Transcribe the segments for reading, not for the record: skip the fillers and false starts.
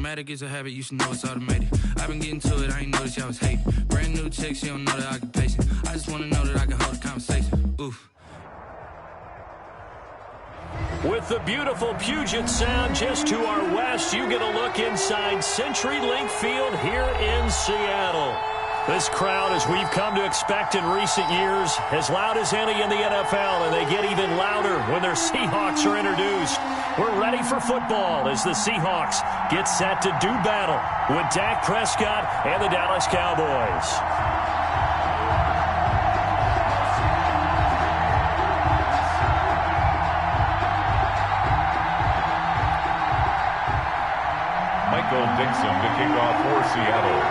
automatic is a habit, you should know it's automated. I've been getting to it, I ain't noticed y'all was hating. Brand new chick, she don't know the occupation. I just wanna know that I can hold a conversation. Oof. With the beautiful Puget Sound just to our west, you get a look inside CenturyLink Field here in Seattle. This crowd, as we've come to expect in recent years, as loud as any in the NFL, and they get even louder when their Seahawks are introduced. We're ready for football as the Seahawks get set to do battle with Dak Prescott and the Dallas Cowboys. Michael Dixon to kick off for Seattle.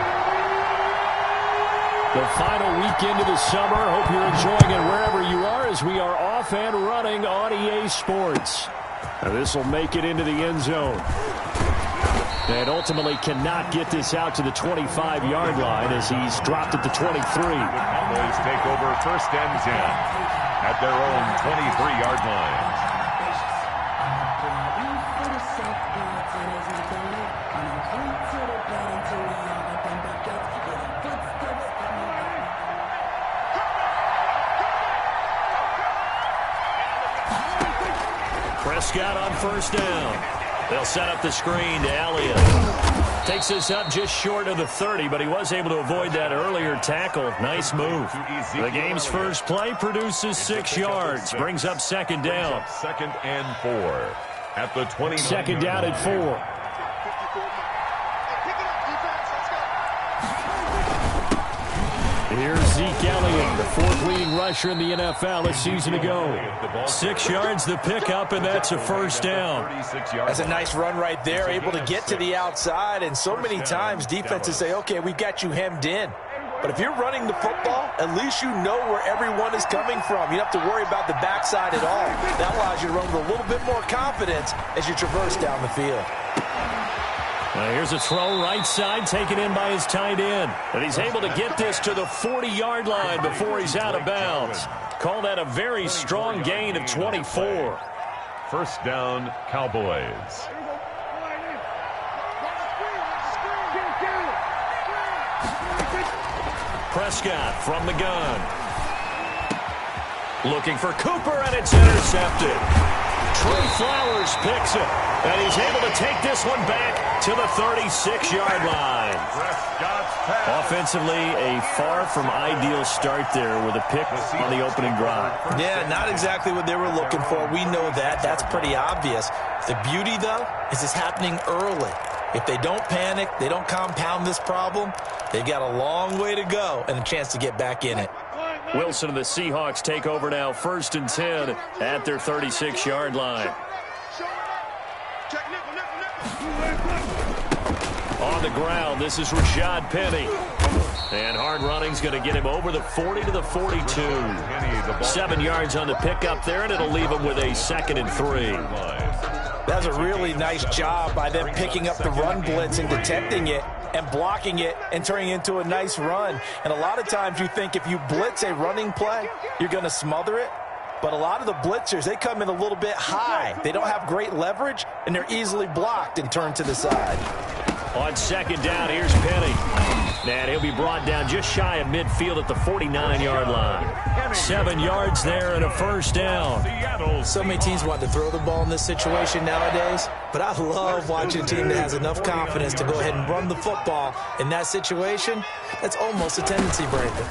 The final weekend of the summer. Hope you're enjoying it wherever you are as we are off and running on EA Sports. Now this will make it into the end zone. And ultimately cannot get this out to the 25-yard line as he's dropped at the 23. The Cowboys take over first and 10 at their own 23-yard line. Prescott on first down. They'll set up the screen to Elliott. Takes this up just short of the 30, but he was able to avoid that earlier tackle. Nice move. The game's first play produces 6 yards. Brings up second down. Second and 4 at the 20. Second down at 4. Here's Zeke Elliott, the fourth leading rusher in the NFL a season ago. 6 yards the pickup, and that's a first down. That's a nice run right there, able to get to the outside, and so many times defenses say, okay, we've got you hemmed in. But if you're running the football, at least you know where everyone is coming from. You don't have to worry about the backside at all. That allows you to run with a little bit more confidence as you traverse down the field. Now here's a throw right side taken in by his tight end. And he's able to get this to the 40-yard line before he's out of bounds. Call that a very strong gain of 24. First down, Cowboys. Prescott from the gun. Looking for Cooper, and it's intercepted. Trey Flowers picks it, and he's able to take this one back to the 36-yard line. Offensively, a far from ideal start there with a pick on the opening drive. Yeah, not exactly what they were looking for. We know that. That's pretty obvious. The beauty, though, is it's happening early. If they don't panic, they don't compound this problem, they've got a long way to go and a chance to get back in it. Wilson and the Seahawks take over now, first and 10 at their 36-yard line. On the ground, this is Rashad Penny. And hard running's going to get him over the 40 to the 42. 7 yards on the pickup there, and it'll leave him with a second and 3. That's a really nice job by them picking up the run blitz and detecting it and blocking it and turning it into a nice run. And a lot of times you think if you blitz a running play, you're going to smother it. But a lot of the blitzers, they come in a little bit high. They don't have great leverage, and they're easily blocked and turned to the side. On second down, here's Penny. And he'll be brought down just shy of midfield at the 49-yard line. 7 yards there and a first down. So many teams want to throw the ball in this situation nowadays, but I love watching a team that has enough confidence to go ahead and run the football in that situation. That's almost a tendency breaker.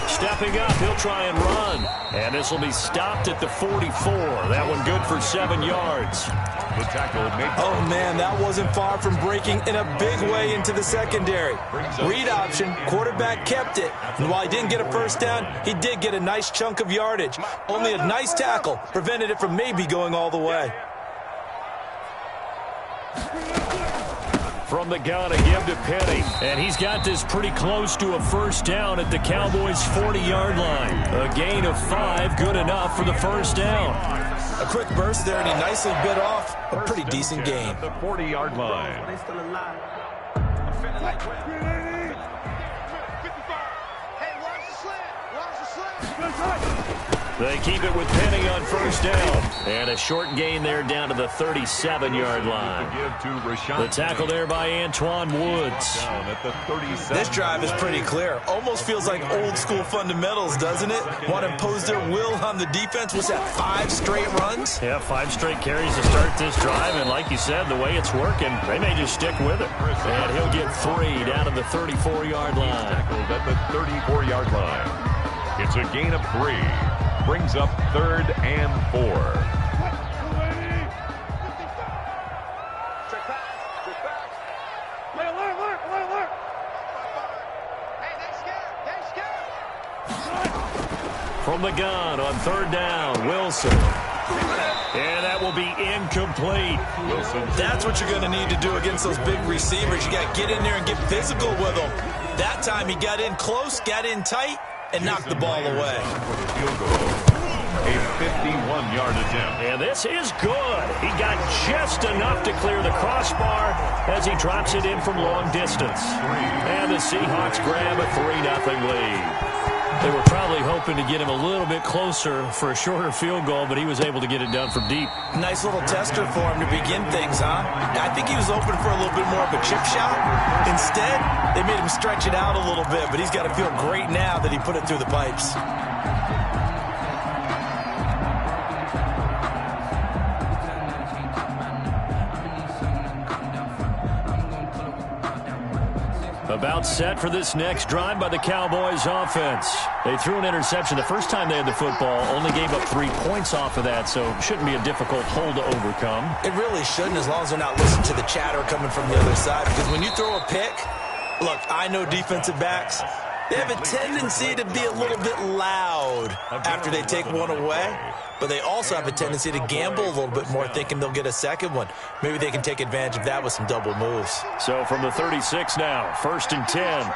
Stepping up, he'll try and run. And this will be stopped at the 44. That one good for 7 yards. The tackle made. Oh, man, that wasn't far from breaking in a big way into the secondary. Read option, quarterback kept it. And while he didn't get a first down, he did get a nice chunk of yardage. Only a nice tackle prevented it from maybe going all the way. From the gun, a give to Penny. And he's got this pretty close to a first down at the Cowboys' 40-yard line. A gain of 5, good enough for the first down. A quick burst there, and he nicely bit off a pretty decent gain. The 40-yard line. They keep it with Penny on first down. And a short gain there down to the 37-yard line. The tackle there by Antoine Woods. This drive is pretty clear. Almost feels like old-school fundamentals, doesn't it? Want to impose their will on the defense. Was that 5 straight runs? Yeah, 5 straight carries to start this drive. And like you said, the way it's working, they may just stick with it. And he'll get 3 down to the 34-yard line. Tackled at the 34-yard line. It's a gain of 3. Brings up 3rd and 4. From the gun on 3rd down, Wilson. And that will be incomplete. Wilson. That's what you're going to need to do against those big receivers. You got to get in there and get physical with them. That time he got in close, got in tight, and knocked the ball away. A 51-yard attempt. And this is good. He got just enough to clear the crossbar as he drops it in from long distance. And the Seahawks grab a 3-0 lead. They were probably hoping to get him a little bit closer for a shorter field goal, but he was able to get it done from deep. Nice little tester for him to begin things, huh? I think he was open for a little bit more of a chip shot. Instead, they made him stretch it out a little bit, but he's got to feel great now that he put it through the pipes. About set for this next drive by the Cowboys offense. They threw an interception the first time they had the football, only gave up 3 points off of that, so shouldn't be a difficult hole to overcome. It really shouldn't, as long as they're not listening to the chatter coming from the other side, because when you throw a pick, look, I know defensive backs, they have a tendency to be a little bit loud after they take one away, but they also have a tendency to gamble a little bit more, thinking they'll get a second one. Maybe they can take advantage of that with some double moves. So from the 36 now, 1st and 10.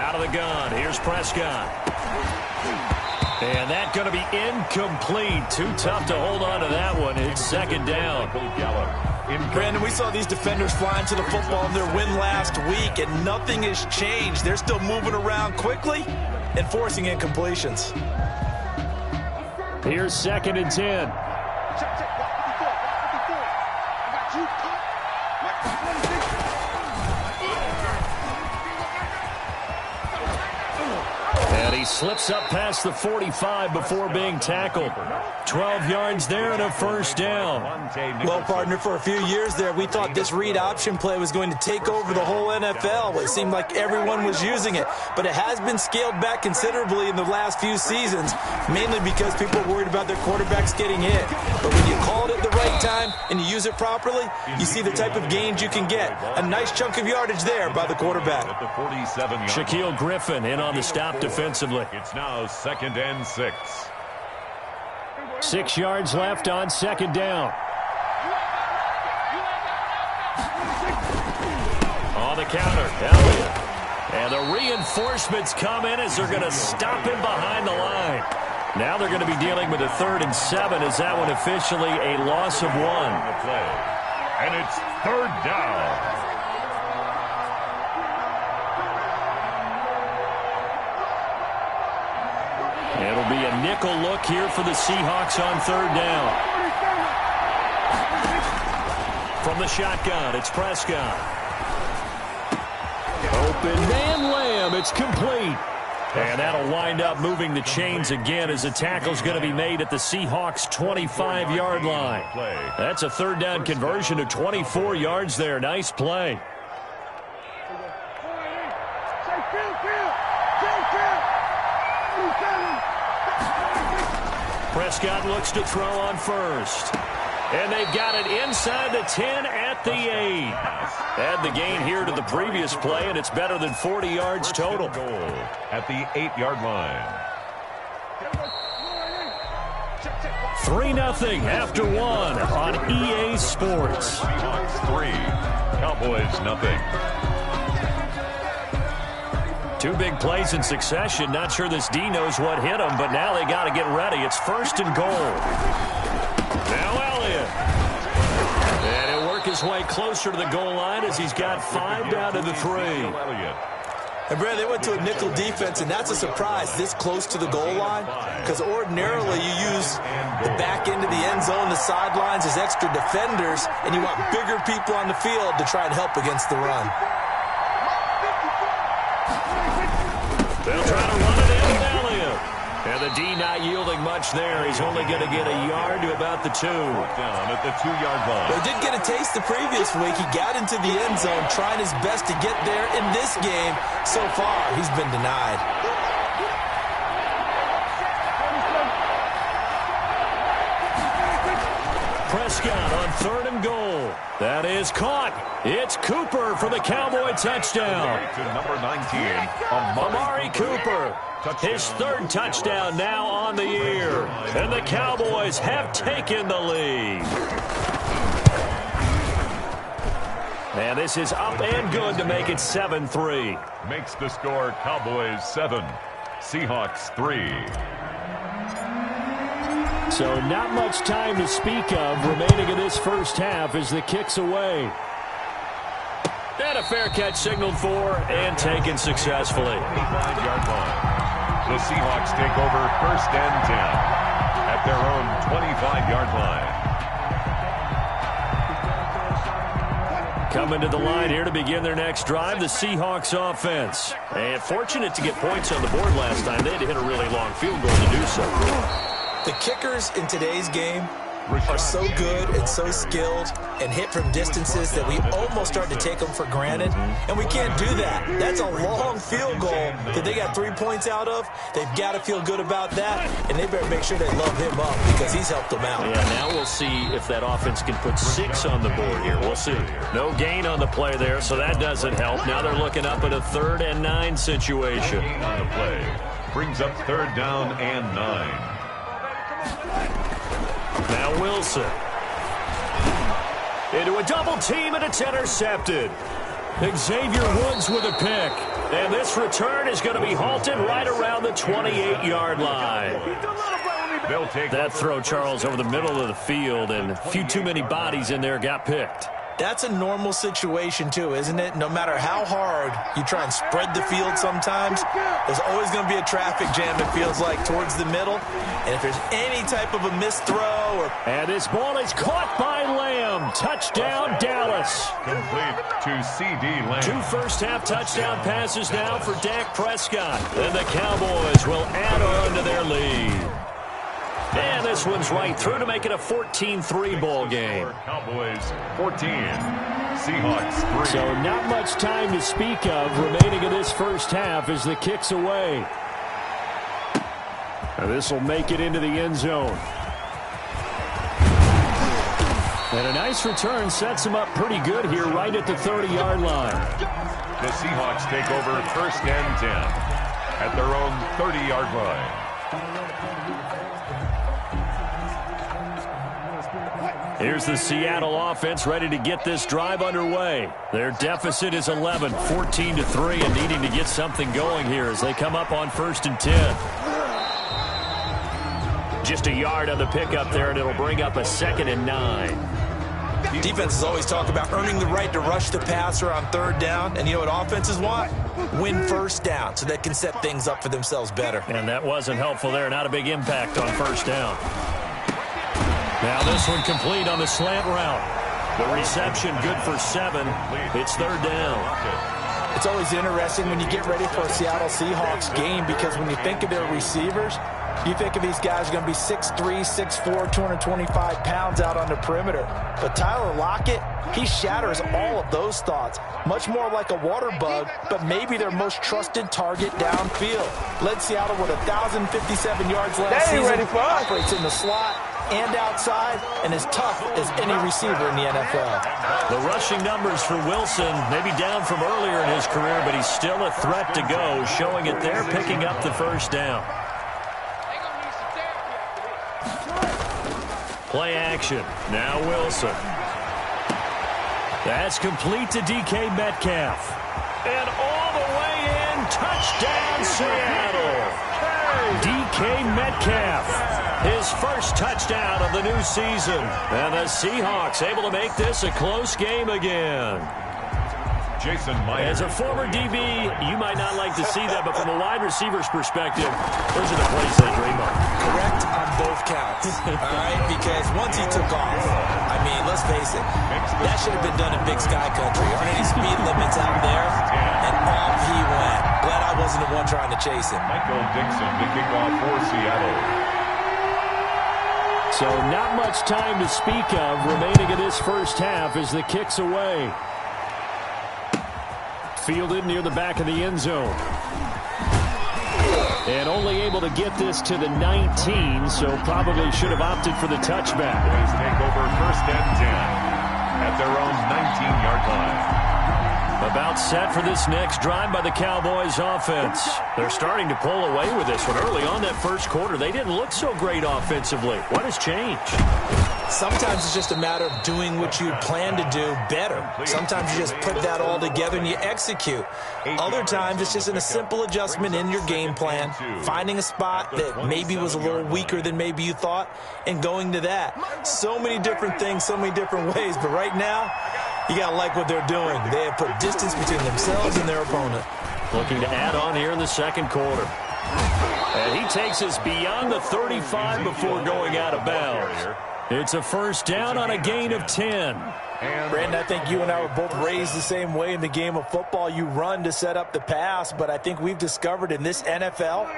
Out of the gun, here's Prescott. And that's going to be incomplete. Too tough to hold on to that one. It's 2nd down. Brandon, we saw these defenders flying to the football in their win last week, and nothing has changed. They're still moving around quickly and forcing incompletions. Here's 2nd and 10. And he slips up past the 45 before being tackled. 12 yards there and a 1st down. Well, partner, for a few years there, we thought this read option play was going to take over the whole NFL. It seemed like everyone was using it, but it has been scaled back considerably in the last few seasons, mainly because people are worried about their quarterbacks getting hit. But when you call it at the right time and you use it properly, you see the type of gains you can get. A nice chunk of yardage there by the quarterback. At the 47-yard. Shaquille Griffin in on the stop defensively. It's now 2nd and 6. 6 yards left on 2nd down. On the counter, Elliott. And the reinforcements come in as they're going to stop him behind the line. Now they're going to be dealing with a 3rd and 7 as that one officially a loss of 1. And it's 3rd down. It'll be a nickel look here for the Seahawks on 3rd down. From the shotgun, it's Prescott. Open man Lamb, it's complete. And that'll wind up moving the chains again as the tackle's going to be made at the Seahawks' 25-yard line. That's a 3rd down conversion of 24 yards there. Nice play. Prescott looks to throw on 1st. And they've got it inside the 10 at the 8. Add the gain here to the previous play, and it's better than 40 yards total. Goal at the 8-yard line. 3-0 after 1 on EA Sports. Seahawks 3, Cowboys nothing. 2 big plays in succession. Not sure this D knows what hit him, but now they got to get ready. It's 1st and goal. Now Elliott. And he'll work his way closer to the goal line as he's got 5 down to the 3. And, Brad, they went to a nickel defense, and that's a surprise this close to the goal line, because ordinarily you use the back end of the end zone, the sidelines as extra defenders, and you want bigger people on the field to try and help against the run. They'll try to run it in with Elliott. And the D not yielding much there. He's only going to get a yard to about the 2. Down at the 2-yard line. Well, he did get a taste the previous week. He got into the end zone trying his best to get there. In this game, so far, he's been denied. Prescott on 3rd and goal. That is caught. It's Cooper for the Cowboy touchdown. To number 19, Amari Cooper. His 3rd touchdown now on the year. And the Cowboys have taken the lead. And this is up and good to make it 7-3. Makes the score Cowboys 7, Seahawks 3. So not much time to speak of remaining in this first half as the kick's away. And a fair catch signaled for and taken successfully. 5-yard line. The Seahawks take over 1st and 10 at their own 25-yard line. Coming to the line here to begin their next drive, the Seahawks offense. And fortunate to get points on the board last time. They had to hit a really long field goal to do so. The kickers in today's game are so good and so skilled and hit from distances that we almost start to take them for granted, and we can't do that. That's a long field goal that they got 3 points out of. They've got to feel good about that, and they better make sure they love him up because he's helped them out. Yeah, now we'll see if that offense can put 6 on the board here. We'll see. No gain on the play there, so that doesn't help. Now they're looking up at a 3rd and 9 situation. Gain on the play brings up 3rd down and 9. Now Wilson. Into a double team, and it's intercepted. Xavier Woods with a pick. And this return is going to be halted right around the 28-yard line. They'll take that throw, Charles, over the middle of the field, and a few too many bodies in there got picked. That's a normal situation, too, isn't it? No matter how hard you try and spread the field sometimes, there's always going to be a traffic jam, it feels like, towards the middle. And if there's any type of a missed throw or... And this ball is caught by Lamb. Touchdown, Dallas. Complete to C.D. Lamb. 2 first-half touchdown passes now for Dak Prescott. And the Cowboys will add on to their lead. And this one's right through to make it a 14-3 ball game. Cowboys 14, Seahawks 3. So not much time to speak of remaining in this first half as the kick's away. And this will make it into the end zone. And a nice return sets him up pretty good here right at the 30-yard line. The Seahawks take over 1st and 10 at their own 30-yard line. Here's the Seattle offense ready to get this drive underway. Their deficit is 11, 14-3, and needing to get something going here as they come up on 1st and 10. Just a yard on the pickup there, and it'll bring up a 2nd and 9. Defenses always talk about earning the right to rush the passer on 3rd down, and you know what offenses want? Win 1st down so they can set things up for themselves better. And that wasn't helpful there. Not a big impact on 1st down. Now this one complete on the slant route. The reception good for 7. It's 3rd down. It's always interesting when you get ready for a Seattle Seahawks game because when you think of their receivers, you think of these guys are going to be 6'3", 6'4", 225 pounds out on the perimeter. But Tyler Lockett, he shatters all of those thoughts. Much more like a water bug, but maybe their most trusted target downfield. Led Seattle with 1,057 yards last season. Ready for us. Operates in the slot and outside, and as tough as any receiver in the NFL. The rushing numbers for Wilson, maybe down from earlier in his career, but he's still a threat to go, showing it there, picking up the 1st down. Play action. Now Wilson. That's complete to DK Metcalf. And all the way in, touchdown Seattle. DK Metcalf. His first touchdown of the new season. And the Seahawks able to make this a close game again. Jason Myers. As a former DB, you might not like to see that, but from a wide receiver's perspective, those are the plays they dream of. Correct on both counts, all right? Because once he took off, I mean, let's face it, that should have been done in Big Sky Country. Aren't any speed limits out there? And off he went. Glad I wasn't the one trying to chase him. Michael Dixon to kick off for Seattle. So not much time to speak of remaining in this first half as the kick's away. Fielded near the back of the end zone. And only able to get this to the 19, so probably should have opted for the touchback. Boys take over 1st and 10 at their own 19-yard line. About set for this next drive by the Cowboys offense. They're starting to pull away with this one. Early on that first quarter, they didn't look so great offensively. What has changed? Sometimes it's just a matter of doing what you plan to do better. Sometimes you just put that all together and you execute. Other times it's just in a simple adjustment in your game plan, finding a spot that maybe was a little weaker than maybe you thought, and going to that. So many different things, so many different ways, but right now, you got to like what they're doing. They have put distance between themselves and their opponent. Looking to add on here in the second quarter. And he takes us beyond the 35 before going out of bounds. It's a first down on a gain of 10. Brandon, I think you and I were both raised the same way in the game of football. You run to set up the pass, but I think we've discovered in this NFL,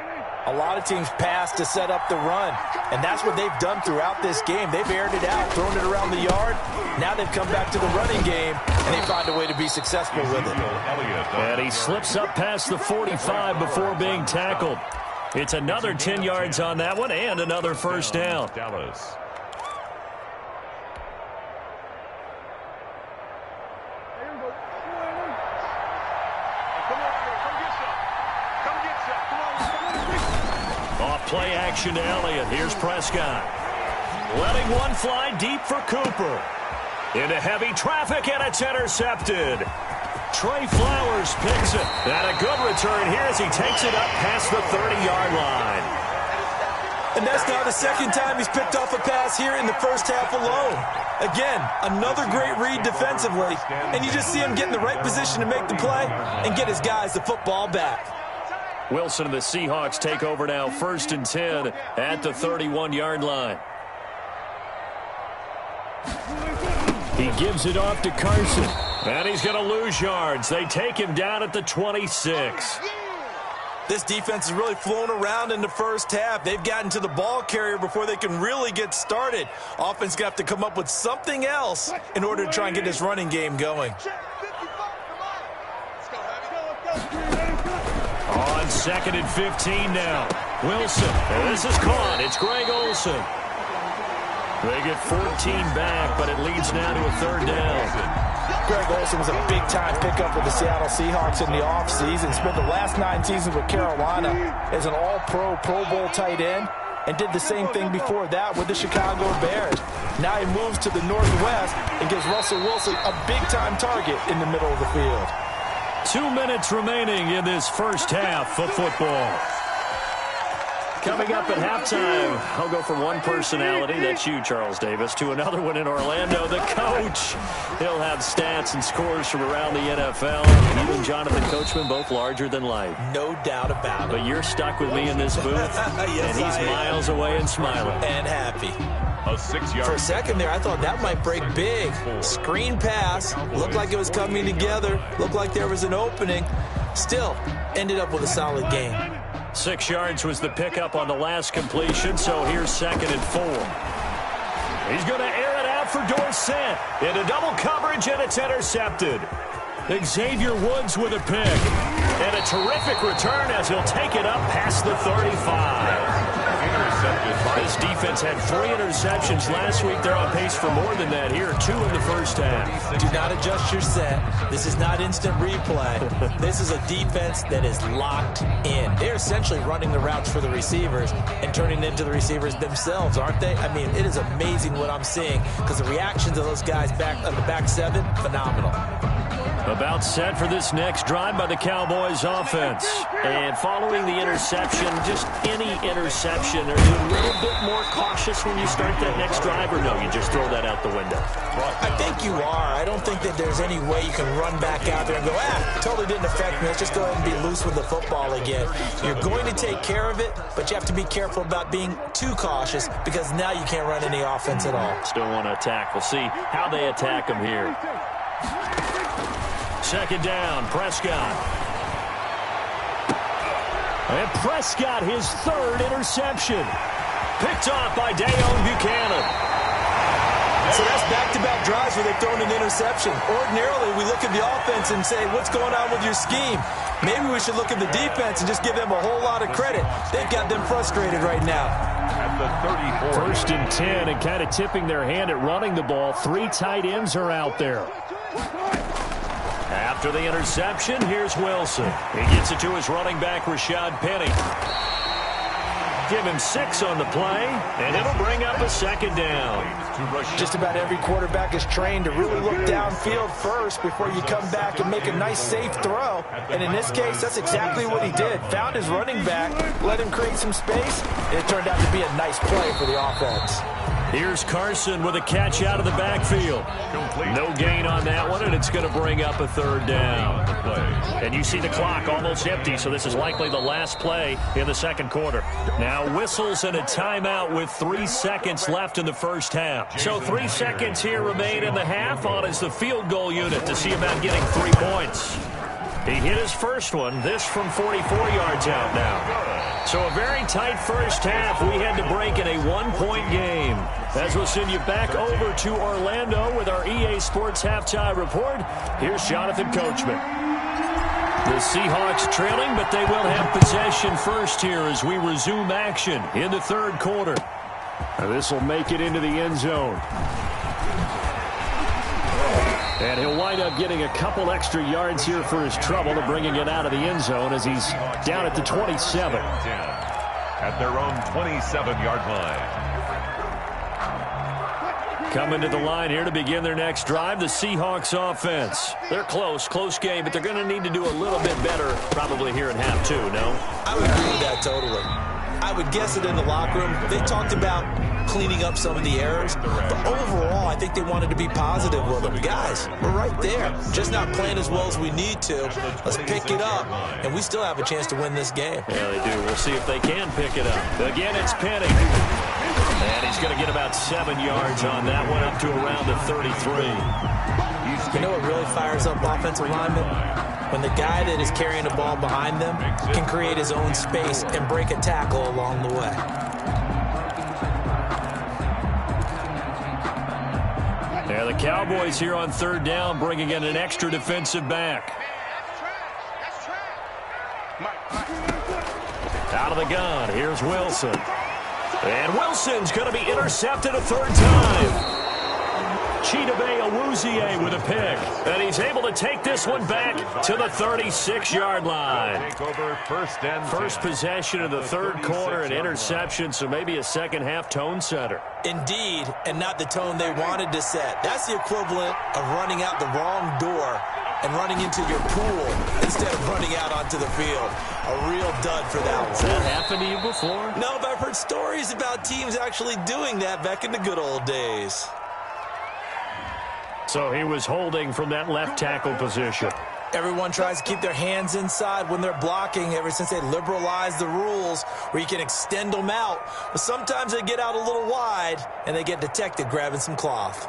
a lot of teams pass to set up the run. And that's what they've done throughout this game. They've aired it out, thrown it around the yard. Now they've come back to the running game, and they find a way to be successful with it. And he slips up past the 45 before being tackled. It's another 10 yards on that one and another first down. Dallas. Play action to Elliott. Here's Prescott. Letting one fly deep for Cooper. Into heavy traffic, and it's intercepted. Trey Flowers picks it. And a good return here as he takes it up past the 30-yard line. And that's now the second time he's picked off a pass here in the first half alone. Again, another great read defensively. And you just see him get in the right position to make the play and get his guys the football back. Wilson and the Seahawks take over now, 1st and 10 at the 31-yard line. He gives it off to Carson. And he's going to lose yards. They take him down at the 26. This defense has really flown around in the first half. They've gotten to the ball carrier before they can really get started. Offense going to have to come up with something else in order to try and get this running game going. On 2nd and 15 now. Wilson. And this is caught. It's Greg Olsen. They get 14 back, but it leads now to a 3rd down. Greg Olsen was a big-time pickup with the Seattle Seahawks in the offseason. Spent the last 9 seasons with Carolina as an all-pro, Pro Bowl tight end, and did the same thing before that with the Chicago Bears. Now he moves to the Northwest and gives Russell Wilson a big-time target in the middle of the field. 2 minutes remaining in this first half of football. Coming up at halftime, I'll go from one personality, that's you, Charles Davis, to another one in Orlando, the coach. He'll have stats and scores from around the NFL. You and Jonathan Coachman, both larger than life. No doubt about it. But you're stuck with me in this booth, yes, and he's miles away and smiling. And happy. A 6-yard. For a second there, I thought that might break big. Screen pass. Looked like it was coming together. Looked like there was an opening. Still, ended up with a solid game. 6 yards was the pickup on the last completion, so here's 2nd and 4. He's going to air it out for Dorsett. Into double coverage, and it's intercepted. Xavier Woods with a pick. And a terrific return as he'll take it up past the 35. This defense had 3 interceptions last week. They're on pace for more than that here. 2 in the first half. Do not adjust your set. This is not instant replay. This is a defense that is locked in. They're essentially running the routes for the receivers and turning them into the receivers themselves, aren't they? I mean, it is amazing what I'm seeing because the reactions of those guys back on the back 7, phenomenal. About set for this next drive by the Cowboys offense. And following the interception, just any interception, are you a little bit more cautious when you start that next drive, or no, you just throw that out the window? I think you are. I don't think that there's any way you can run back out there and go, totally didn't affect me. Let's just go ahead and be loose with the football again. You're going to take care of it, but you have to be careful about being too cautious because now you can't run any offense at all. Still want to attack. We'll see how they attack them here. Second down, Prescott. And Prescott, his third interception. Picked off by Daveg Buchanan. So that's back-to-back drives where they've thrown an interception. Ordinarily, we look at the offense and say, what's going on with your scheme? Maybe we should look at the defense and just give them a whole lot of credit. They've got them frustrated right now. At the 34. First and 10, and kind of tipping their hand at running the ball. 3 tight ends are out there. After the interception, here's Wilson. He gets it to his running back, Rashad Penny. Give him 6 on the play, and it'll bring up a second down. Just about every quarterback is trained to really look downfield first before you come back and make a nice, safe throw. And in this case, that's exactly what he did. Found his running back, let him create some space, and it turned out to be a nice play for the offense. Here's Carson with a catch out of the backfield. No gain on that one, and it's going to bring up a third down. And you see the clock almost empty, so this is likely the last play in the second quarter. Now whistles and a timeout with 3 seconds left in the first half. So 3 seconds here remain in the half. On is the field goal unit to see about getting 3 points. He hit his first one, this from 44 yards out now. So a very tight first half. We had to break in a 1-point game. As we'll send you back over to Orlando with our EA Sports Halftime Report, here's Jonathan Coachman. The Seahawks trailing, but they will have possession first here as we resume action in the third quarter. This will make it into the end zone. And he'll wind up getting a couple extra yards here for his trouble to bringing it out of the end zone as he's down at the 27. At their own 27-yard line. Coming to the line here to begin their next drive, the Seahawks offense. They're close game, but they're going to need to do a little bit better probably here in half 2, no? I would agree with that totally. I would guess it in the locker room. They talked about cleaning up some of the errors, but overall, I think they wanted to be positive with them. Guys, we're right there, just not playing as well as we need to. Let's pick it up, and we still have a chance to win this game. Yeah, they do. We'll see if they can pick it up. Again, it's Penny. And he's going to get about 7 yards on that one, up to around the 33. You know what really fires up offensive linemen? When the guy that is carrying the ball behind them can create his own space and break a tackle along the way. Yeah, the Cowboys here on third down bringing in an extra defensive back. Out of the gun, here's Wilson. And Wilson's going to be intercepted a third time. Chidobe Awuzie with a pick. And he's able to take this one back to the 36-yard line. First possession of the third quarter, an interception, so maybe a second-half tone setter. Indeed, and not the tone they wanted to set. That's the equivalent of running out the wrong door and running into your pool instead of running out onto the field. A real dud for that one. Has that happened to you before? No, but I've heard stories about teams actually doing that back in the good old days. So he was holding from that left tackle position. Everyone tries to keep their hands inside when they're blocking ever since they liberalized the rules where you can extend them out. But sometimes they get out a little wide and they get detected grabbing some cloth.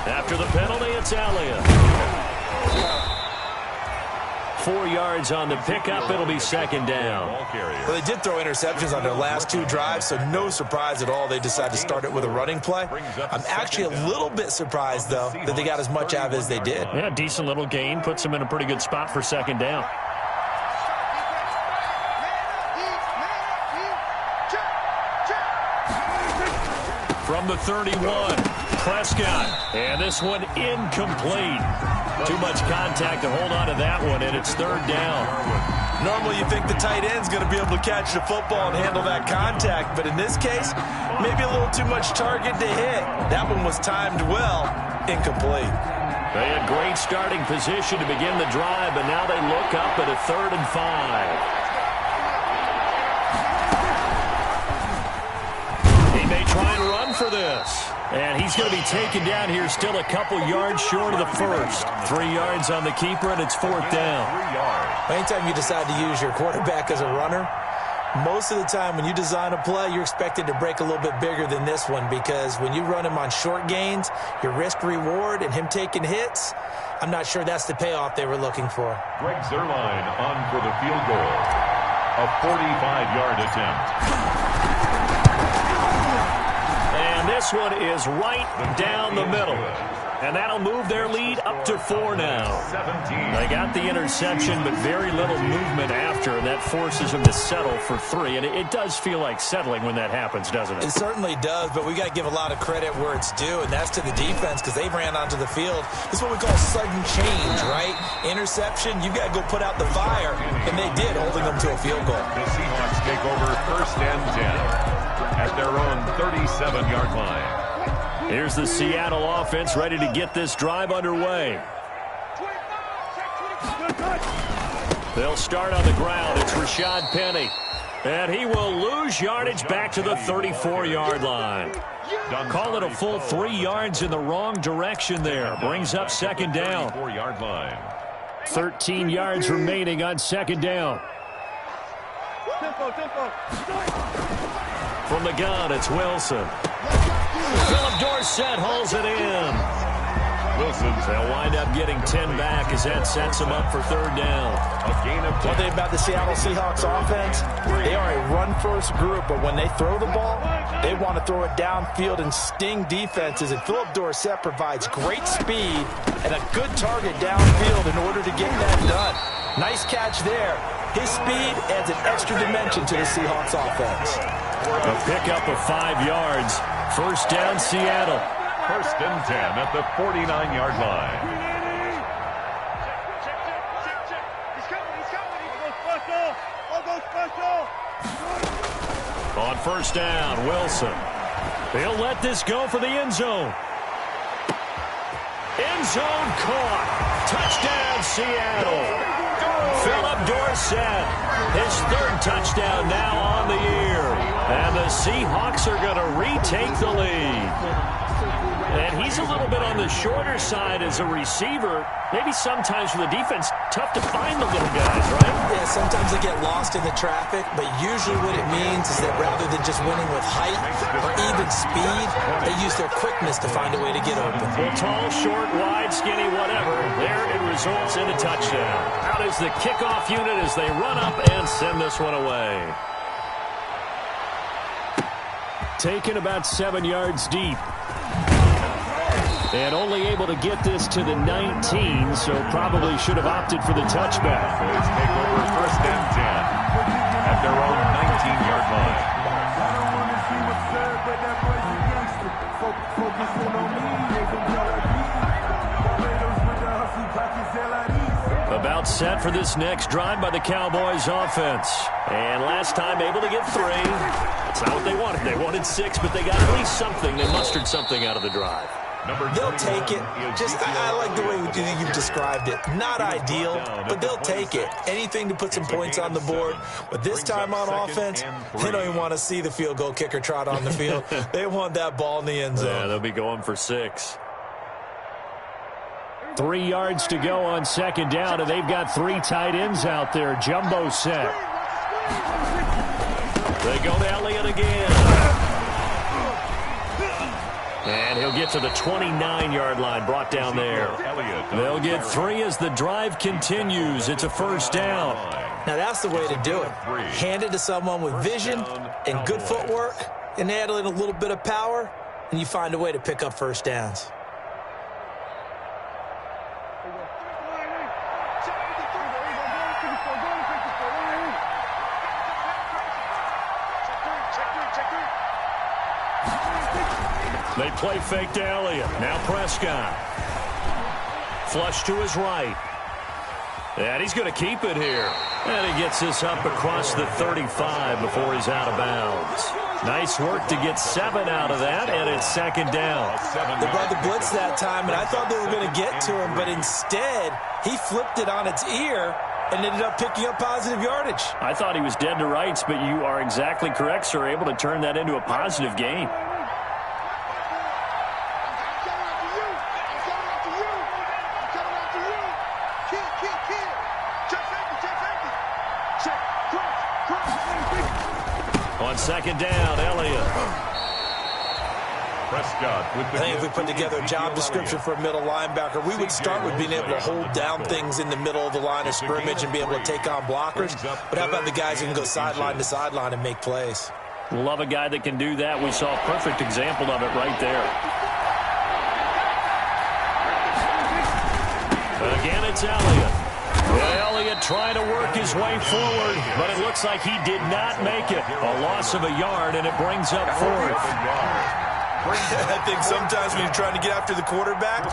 After the penalty, it's Elliott. 4 yards on the pickup. It'll be second down. Well, they did throw interceptions on their last 2 drives, so no surprise at all they decided to start it with a running play. I'm actually a little bit surprised, though, that they got as much out of it as they did. Yeah, decent little gain. Puts them in a pretty good spot for second down. From the 31, Prescott. And this one incomplete. Too much contact to hold on to that one, and it's third down. Normally you think the tight end's going to be able to catch the football and handle that contact, but in this case, maybe a little too much target to hit. That one was timed well, incomplete. They had great starting position to begin the drive, but now they look up at a 3rd and 5. He may try and run for this. And he's going to be taken down here, still a couple yards short of the first. 3 yards on the keeper, and it's 4th down. Anytime you decide to use your quarterback as a runner, most of the time when you design a play, you're expected to break a little bit bigger than this one, because when you run him on short gains, your risk-reward and him taking hits, I'm not sure that's the payoff they were looking for. Greg Zuerlein on for the field goal. A 45-yard attempt. And this one is right down the middle. And that'll move their lead up to 4 now. They got the interception, but very little movement after, and that forces them to settle for 3. And it does feel like settling when that happens, doesn't it? It certainly does, but we got to give a lot of credit where it's due, and that's to the defense, because they ran onto the field. This is what we call sudden change, right? Interception, you got to go put out the fire, and they did, holding them to a field goal. The Seahawks take over 1st and 10 at their own 37-yard line. Here's the Seattle offense ready to get this drive underway. They'll start on the ground. It's Rashad Penny. And he will lose yardage back to the 34-yard line. Call it a full 3 yards in the wrong direction there. Brings up 2nd down. 34-yard line. 13 yards remaining on 2nd down. From the gun, it's Wilson. Philip Dorsett hauls it in. They'll wind up getting 10 back as that sets them up for 3rd down. A gain of 10. One thing about the Seattle Seahawks offense, they are a run-first group, but when they throw the ball, they want to throw it downfield and sting defenses, and Philip Dorsett provides great speed and a good target downfield in order to get that done. Nice catch there. His speed adds an extra dimension to the Seahawks offense. A pickup of 5 yards. 1st down, Seattle. 1st and 10 at the 49-yard line. On 1st down, Wilson. He'll let this go for the end zone. End zone caught. Touchdown, Seattle. Philip Dorsett, his 3rd touchdown now on the year. And the Seahawks are going to retake the lead. And he's a little bit on the shorter side as a receiver. Maybe sometimes for the defense, tough to find the little guys, right? Yeah, sometimes they get lost in the traffic, but usually what it means is that rather than just winning with height or even speed, they use their quickness to find a way to get open. Well, tall, short, wide, skinny, whatever, there it results in a touchdown. Out is the kickoff unit as they run up and send this one away. Taken about 7 yards deep. And only able to get this to the 19, so probably should have opted for the touchback. Boys take over 1st and 10 at their own 19-yard line. About set for this next drive by the Cowboys offense. And last time able to get 3. That's not what they wanted. They wanted 6, but they got at least something. They mustered something out of the drive. They'll take it. I like the way you've described it. Not ideal, but they'll take it. Anything to put some points on the board. But this time on offense, they don't even want to see the field goal kicker trot on the field. They want that ball in the end zone. Yeah, they'll be going for 6. 3 yards to go on 2nd down, and they've got 3 tight ends out there. Jumbo set. They go to Elliott again. And he'll get to the 29-yard line, brought down there. They'll get 3 as the drive continues. It's a 1st down. Now that's the way to do it. Hand it to someone with vision and good footwork, and add in a little bit of power, and you find a way to pick up 1st downs. They play fake to Elliott. Now Prescott. Flush to his right. And he's going to keep it here. And he gets this up across the 35 before he's out of bounds. Nice work to get 7 out of that, and it's second down. They brought the blitz that time, and I thought they were going to get to him, but instead he flipped it on its ear and ended up picking up positive yardage. I thought he was dead to rights, but you are exactly correct, sir. Able to turn that into a positive gain. On second down, Elliott. Prescott with the I think if we put together a job description for a middle linebacker, we would start with being able to hold down things in the middle of the line of scrimmage and be able to take on blockers. But how about the guys who can go sideline to sideline and make plays? Love a guy that can do that. We saw a perfect example of it right there. Again, it's Elliott. Elliott trying to work his way forward, but it looks like he did not make it. A loss of a yard, and it brings up fourth. I think sometimes when you're trying to get after the quarterback,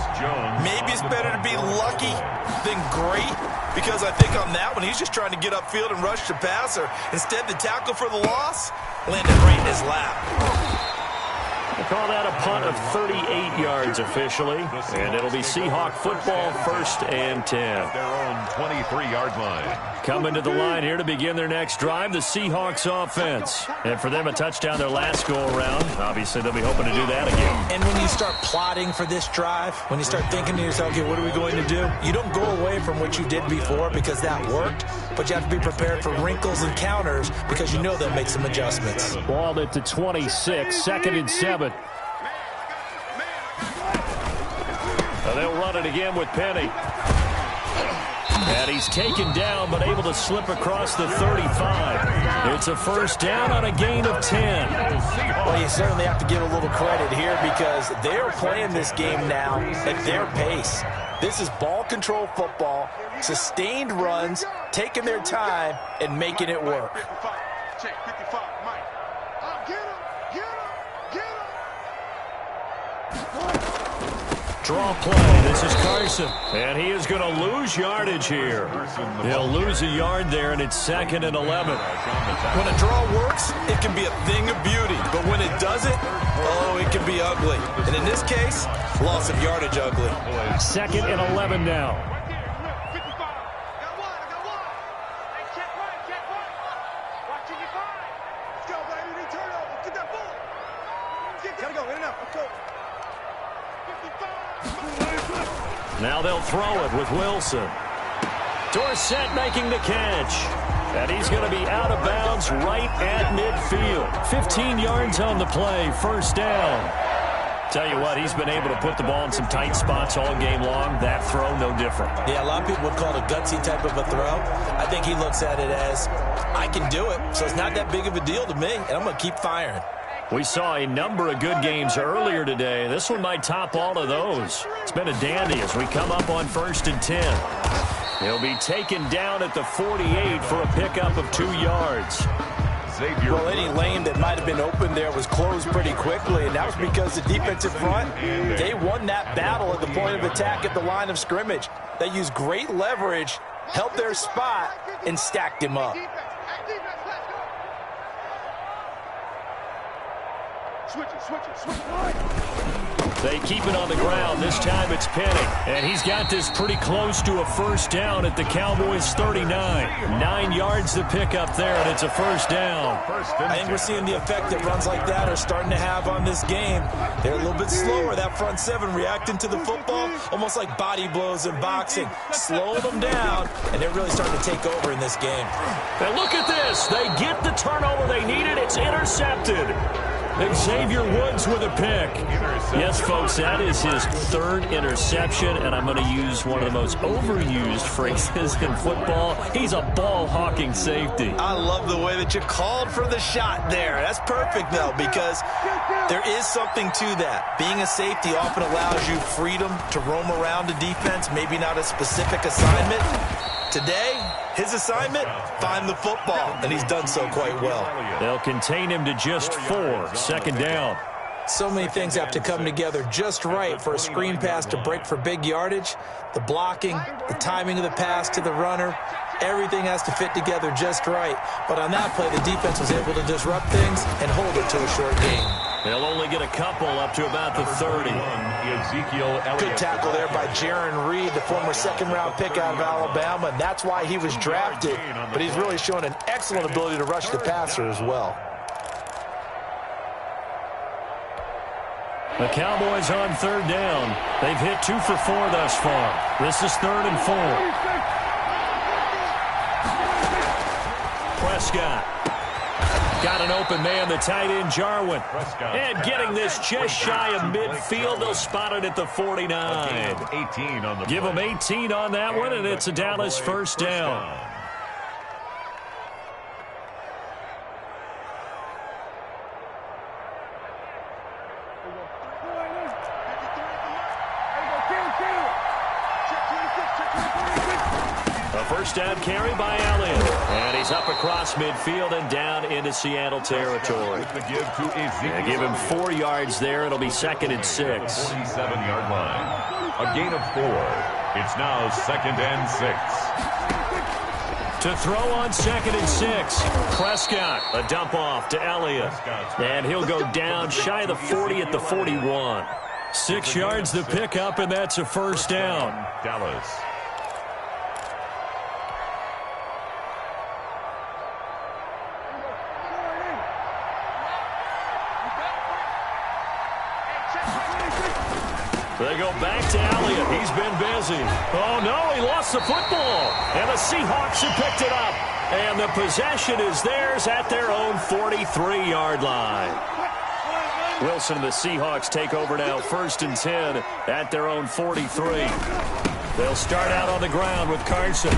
maybe it's better to be lucky than great, because I think on that one, he's just trying to get upfield and rush the passer. Instead, the tackle for the loss landed right in his lap. They call that a punt of 38 yards officially, and it'll be Seahawk football, 1st and 10. their own 23-yard line. Coming to the line here to begin their next drive, the Seahawks offense. And for them, a touchdown their last go-around. Obviously, they'll be hoping to do that again. And when you start plotting for this drive, when you start thinking to yourself, okay, what are we going to do? You don't go away from what you did before because that worked, but you have to be prepared for wrinkles and counters because you know they'll make some adjustments. Ball at the 26, 2nd and 7. They'll run it again with Penny. And he's taken down, but able to slip across the 35. It's a 1st down on a gain of 10. Well, you certainly have to give a little credit here because they're playing this game now at their pace. This is ball control football, sustained runs, taking their time, and making it work. Draw play. This is Carson. And he is going to lose yardage here. He'll lose a yard there, and it's 2nd and 11. When a draw works, it can be a thing of beauty. But when it doesn't, oh, it can be ugly. And in this case, loss of yardage ugly. 2nd and 11 now. Now they'll throw it with Wilson. Dorsett making the catch. And he's going to be out of bounds right at midfield. 15 yards on the play, 1st down. Tell you what, he's been able to put the ball in some tight spots all game long. That throw, no different. Yeah, a lot of people would call it a gutsy type of a throw. I think he looks at it as, I can do it, so it's not that big of a deal to me, and I'm going to keep firing. We saw a number of good games earlier today. This one might top all of those. It's been a dandy as we come up on 1st and 10. He'll be taken down at the 48 for a pickup of 2 yards. Well, any lane that might have been open there was closed pretty quickly, and that was because the defensive front, they won that battle at the point of attack at the line of scrimmage. They used great leverage, held their spot, and stacked him up. They keep it on the ground. This time it's Penny. And he's got this pretty close to a 1st down at the Cowboys' 39. 9 yards to pick up there, and it's a 1st down. I think we're seeing the effect that runs like that are starting to have on this game. They're a little bit slower, that front 7, reacting to the football, almost like body blows in boxing. Slowing them down, and they're really starting to take over in this game. And look at this. They get the turnover they needed. It's intercepted. Xavier Woods with a pick. Yes, folks, that is his 3rd interception, and I'm going to use one of the most overused phrases in football. He's a ball-hawking safety. I love the way that you called for the shot there. That's perfect, though, because there is something to that. Being a safety often allows you freedom to roam around a defense, maybe not a specific assignment. Today, his assignment, find the football, and he's done so quite well. They'll contain him to just 4, 2nd down. So many things have to come together just right for a screen pass to break for big yardage. The blocking, the timing of the pass to the runner, everything has to fit together just right. But on that play, the defense was able to disrupt things and hold it to a short game. They'll only get a couple up to about the 30. Good tackle there by Jaron Reed, the former second-round pick out of Alabama. And that's why he was drafted. But he's really shown an excellent ability to rush the passer as well. The Cowboys on third down. They've hit 2 for 4 thus far. This is 3rd and 4. Prescott. Got an open man, the tight end, Jarwin. And getting this just shy of midfield. They'll spot it at the 49. Give them 18 on that one, and it's a Dallas first down. First down carry by Elliott. And he's up across midfield and down into Seattle territory. Give him 4 yards there. It'll be 2nd and 6. 47-yard line. A gain of 4. It's now 2nd and 6. To throw on 2nd and 6. Prescott, a dump off to Elliott. And he'll go down shy of the 40 at the 41. 6 yards to pick up, and that's a first down. Dallas. They go back to Elliott. He's been busy. Oh, no, he lost the football. And the Seahawks have picked it up. And the possession is theirs at their own 43-yard line. Wilson and the Seahawks take over now, 1st and 10 at their own 43. They'll start out on the ground with Carson.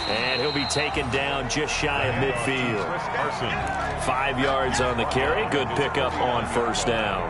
And he'll be taken down just shy of midfield. 5 yards on the carry. Good pickup on first down.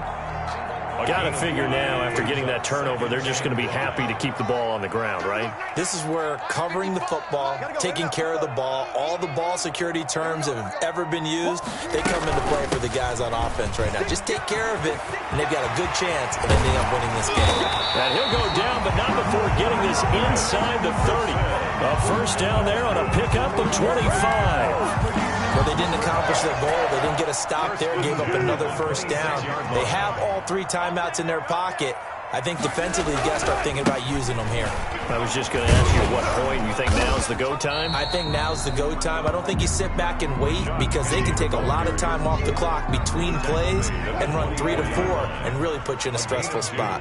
Got to figure now, after getting that turnover, they're just going to be happy to keep the ball on the ground, right? This is where covering the football, taking care of the ball, all the ball security terms that have ever been used, they come into play for the guys on offense right now. Just take care of it, and they've got a good chance of ending up winning this game. And he'll go down, but not before getting this inside the 30. A first down there on a pickup of 25. Well, they didn't accomplish their goal. They didn't get a stop there, gave up another first down. They have all 3 timeouts in their pocket. I think defensively, you got to start thinking about using them here. I was just going to ask you at what point you think now's the go time? I think now's the go time. I don't think you sit back and wait because they can take a lot of time off the clock between plays and run 3 to 4 and really put you in a stressful spot.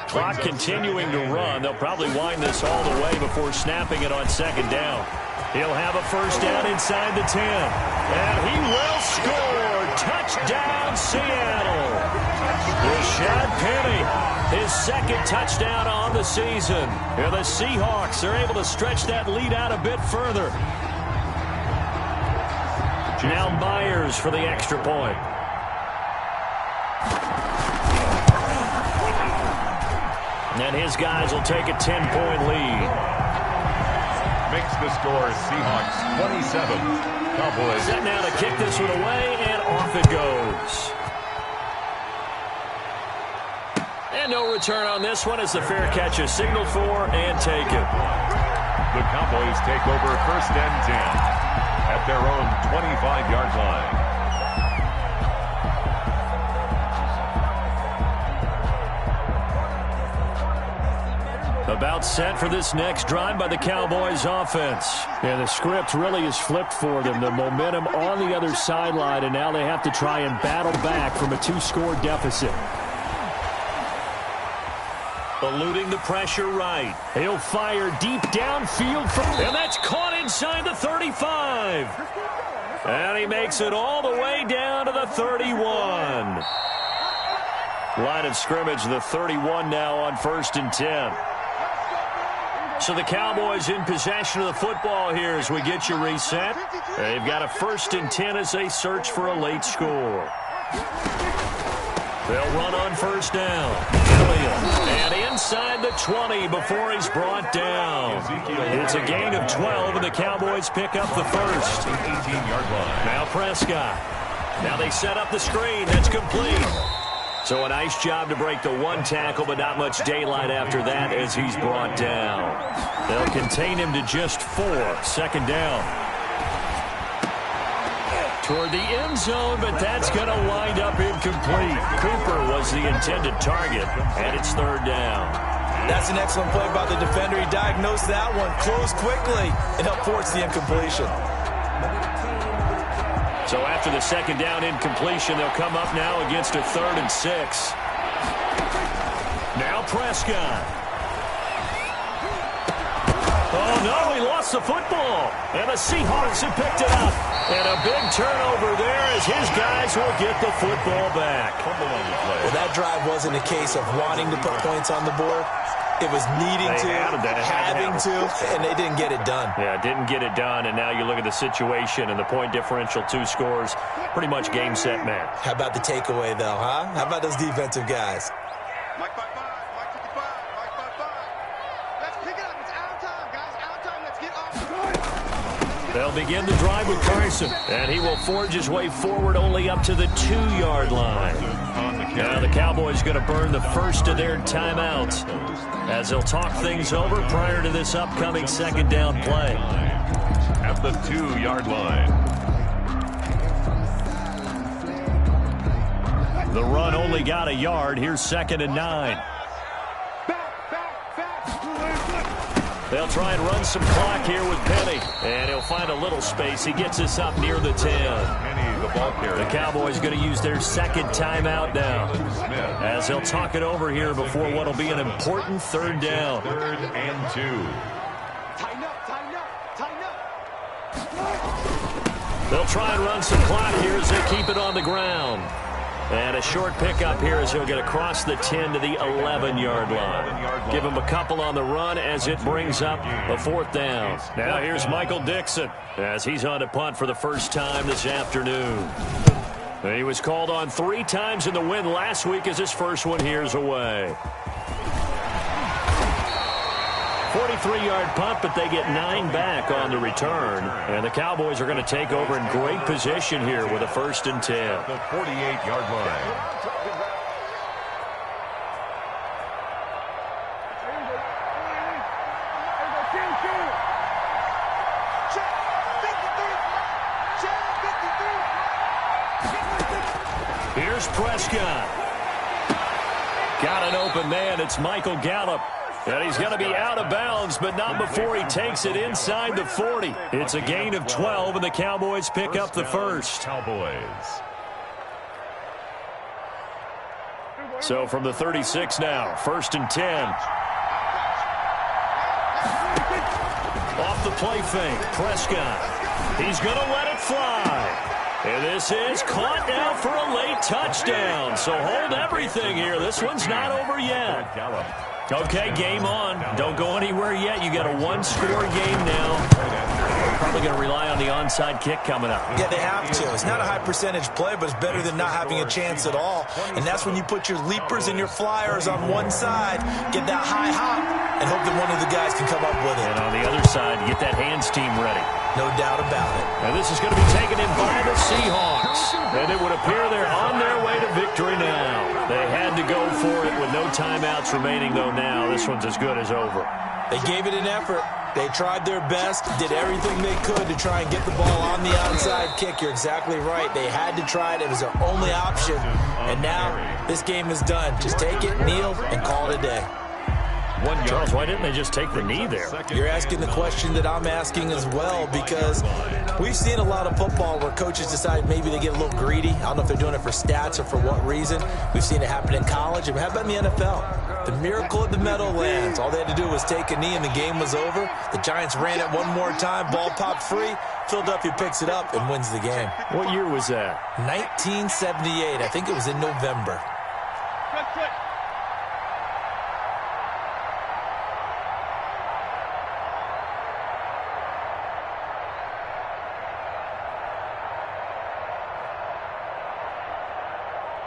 Clock continuing to run. They'll probably wind this all the way before snapping it on 2nd down. He'll have a first down inside the 10. And he will score. Touchdown, Seattle. Rashad Penny, his 2nd touchdown on the season. And the Seahawks are able to stretch that lead out a bit further. Now Myers for the extra point. And his guys will take a 10-point lead. Makes the score Seahawks 27. Cowboys. Set now to kick this one away, and off it goes. And no return on this one as the fair catch is signaled for and taken. The Cowboys take over 1st and 10 at their own 25-yard line. About set for this next drive by the Cowboys offense. And the script really is flipped for them. The momentum on the other sideline, and now they have to try and battle back from a 2-score deficit. Eluding the pressure right. He'll fire deep downfield, and that's caught inside the 35. And he makes it all the way down to the 31. Line of scrimmage, the 31 now on 1st and 10. So the Cowboys in possession of the football here as we get you reset. They've got a 1st and 10 as they search for a late score. They'll run on first down. Elliott. And inside the 20 before he's brought down. It's a gain of 12, and the Cowboys pick up the first. 18-yard line. Now Prescott. Now they set up the screen. That's complete. So a nice job to break the one tackle, but not much daylight after that as he's brought down. They'll contain him to just 4. Second down. Toward the end zone, but that's going to wind up incomplete. Cooper was the intended target, and it's third down. That's an excellent play by the defender. He diagnosed that one, closed quickly, and helped force the incompletion. So after the second down incompletion, they'll come up now against a 3rd and 6. Now Prescott. Oh, no, he lost the football. And the Seahawks have picked it up. And a big turnover there as his guys will get the football back. Well, that drive wasn't a case of wanting to put points on the board. It was needing to, having to, and they didn't get it done. Yeah, didn't get it done, and now you look at the situation and the point differential, 2 scores, pretty much game, set, match. How about the takeaway, though, huh? How about those defensive guys? Mike 5-5, Mike 55, Mike 5-5. Let's pick it up. It's out time, guys. Out time. Let's get off the run. They'll begin the drive with Carson, and he will forge his way forward only up to the 2-yard line. Now the Cowboys going to burn the first of their timeouts as they'll talk things over prior to this upcoming second down play. At the 2-yard line. The run only got a yard. Here's 2nd and 9. They'll try and run some clock here with Penny. And he'll find a little space. He gets us up near the 10. Penny, the ball carrier. The Cowboys going to use their second timeout now as they'll talk it over here before what will be an important 3rd down. 3rd and 2. Tighten up, tighten up, tighten up. They'll try and run some clock here as they keep it on the ground. And a short pickup here as he'll get across the 10 to the 11-yard line. Give him a couple on the run as it brings up a 4th down. Now here's Michael Dixon as he's on to punt for the first time this afternoon. He was called on 3 times in the win last week as his first one here's away. 43-yard punt, but they get 9 back on the return. And the Cowboys are going to take over in great position here with a 1st and 10. The 48-yard line. Here's Prescott. Got an open man. It's Michael Gallup. And he's going to be out of bounds, but not before he takes it inside the 40. It's a gain of 12, and the Cowboys pick up the first. Cowboys. So from the 36 now, 1st and 10. Off the play fake, Prescott. He's going to let it fly. And this is caught now for a late touchdown. So hold everything here. This one's not over yet. Okay, game on. Don't go anywhere yet. You got a 1-score game now. Probably going to rely on the onside kick coming up. Yeah, they have to. It's not a high percentage play, but it's better than not having a chance at all. And that's when you put your leapers and your flyers on one side, get that high hop, and hope that one of the guys can come up with it. And on the other side, get that hands team ready. No doubt about it. And this is going to be taken in by the Seahawks. And it would appear they're on their way to victory now. They had to go for it with no timeouts remaining, though now this one's as good as over. They gave it an effort. They tried their best, did everything they could to try and get the ball on the onside kick. You're exactly right. They had to try it. It was their only option. And now this game is done. Just take it, kneel, and call it a day. Charles, why didn't they just take the knee there? You're asking the question that I'm asking as well, because we've seen a lot of football where coaches decide maybe they get a little greedy. I don't know if they're doing it for stats or for what reason. We've seen it happen in college. And how about in the NFL? The miracle of the Meadowlands. All they had to do was take a knee and the game was over. The Giants ran it one more time. Ball popped free. Philadelphia picks it up and wins the game. What year was that? 1978. I think it was in November.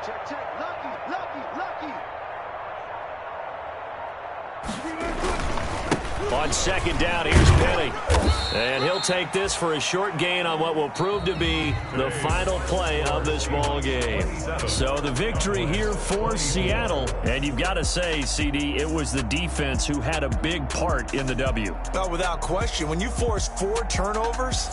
Check. Lucky. On second down, here's Penny. And he'll take this for a short gain on what will prove to be the final play of this ball game. So the victory here for Seattle. And you've got to say, CD, it was the defense who had a big part in the W. Well, without question, when you force 4 turnovers,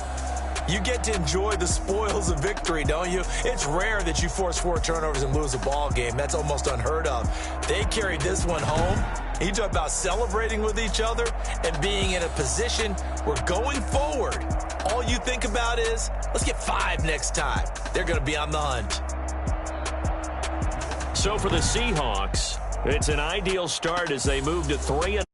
you get to enjoy the spoils of victory, don't you? It's rare that you force 4 turnovers and lose a ball game. That's almost unheard of. They carried this one home. You talk about celebrating with each other and being in a position where going forward, all you think about is, let's get 5 next time. They're going to be on the hunt. So for the Seahawks, it's an ideal start as they move to 3-0.